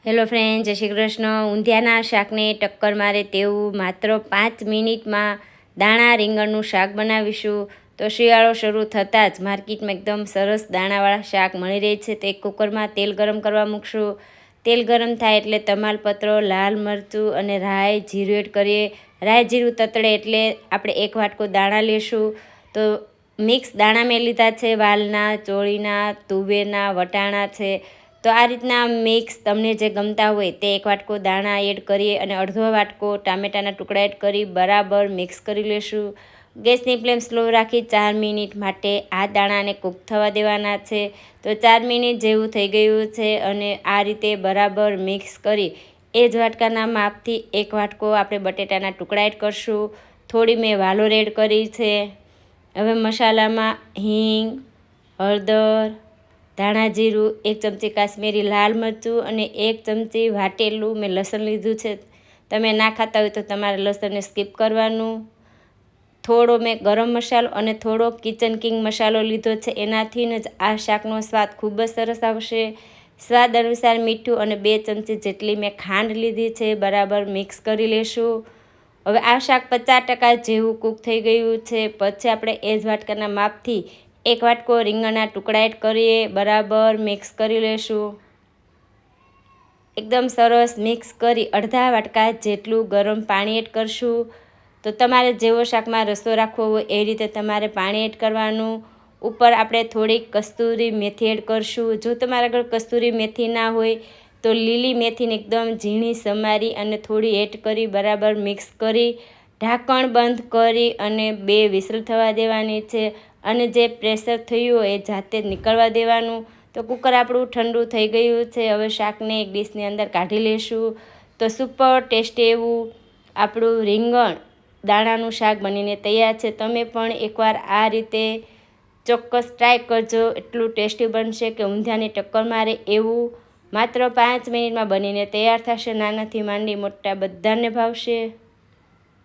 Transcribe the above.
Hello friend, જય શ્રી કૃષ્ણ. ઊંધિયાના શાકને ટક્કર મારે તેવું માત્ર 5 મિનિટમાં દાણા રીંગણનું શાક બનાવીશું. તો શિયાળો શરૂ થતાં જ માર્કેટમાં એકદમ સરસ દાણાવાળા શાક મળી રહે છે. તો એક કુકરમાં તેલ ગરમ કરવા મૂકશું. તેલ ગરમ થાય એટલે તમાલપત્ર, લાલ મરચું અને રાઈ જીરું એડ કરીએ. રાઈ જીરું તતડે એટલે આપણે 1 વાટકો દાણા લેશું. તો મિક્સ દાણા મેં લીધા છે, વાલના, ચોળીના, તુવેરના, વટાણા છે. તો આ રીતના મિક્સ તમને જે ગમતા હોય તે 1 વાટકો દાણા એડ કરીએ અને અડધો વાટકો ટામેટાના ટુકડા એડ કરી બરાબર મિક્સ કરી લેશું. ગેસની ફ્લેમ સ્લો રાખી 4 મિનિટ માટે આ દાણાને કૂક થવા દેવાના છે. તો 4 મિનિટ જેવું થઈ ગયું છે અને આ રીતે બરાબર મિક્સ કરી એ જ વાટકાના માપથી 1 વાટકો આપણે બટેટાના ટુકડા એડ કરશું. થોડી મેં વાલોર એડ કરી છે. હવે મસાલામાં હિંગ, હળદર, ધાણા જીરું, 1 ચમચી કાશ્મીરી લાલ મરચું અને 1 ચમચી વાટેલું મેં લસણ લીધું છે. તમે ના ખાતા હોય તો તમારે લસણને સ્કીપ કરવાનું. થોડો મેં ગરમ મસાલો અને થોડો કિચન કિંગ મસાલો લીધો છે. એનાથી જ આ શાકનો સ્વાદ ખૂબ જ સરસ આવશે. સ્વાદ અનુસાર મીઠું અને 2 ચમચી જેટલી મેં ખાંડ લીધી છે. બરાબર મિક્સ કરી લેશું. હવે આ શાક 50% જેવું કૂક થઈ ગયું છે. પછી આપણે એ જ વાટકાના માપથી 1 વાટકો રીંગણના ટુકડા એડ કરીએ. બરાબર મિક્સ કરી લેશું. એકદમ સરસ મિક્સ કરી અડધા વાટકા જેટલું ગરમ પાણી એડ કરશું. તો તમારે જેવો શાકમાં રસો રાખવો હોય એ રીતે તમારે પાણી એડ કરવાનું. ઉપર આપણે થોડીક કસ્તુરી મેથી એડ કરશું. જો તમારા આગળ કસ્તુરી મેથી ના હોય તો લીલી મેથીને એકદમ ઝીણી સમારી અને થોડી એડ કરી બરાબર મિક્સ કરી ઢાંકણ બંધ કરી અને 2 વિસલ થવા દેવાની છે. અને જે પ્રેશર થયું હોય એ જાતે જ નીકળવા દેવાનું. તો કુકર આપણું ઠંડુ થઈ ગયું છે. હવે શાકને એક ડીશની અંદર કાઢી લેશું. તો સુપર ટેસ્ટી એવું આપણું રીંગણ દાણાનું શાક બનીને તૈયાર છે. તમે પણ એકવાર આ રીતે ચોક્કસ ટ્રાય કરજો. એટલું ટેસ્ટી બનશે કે ઊંધિયાની ટક્કર મારે એવું. માત્ર 5 મિનિટમાં બનીને તૈયાર થશે. નાનાથી માંડી મોટા બધાને ભાવશે.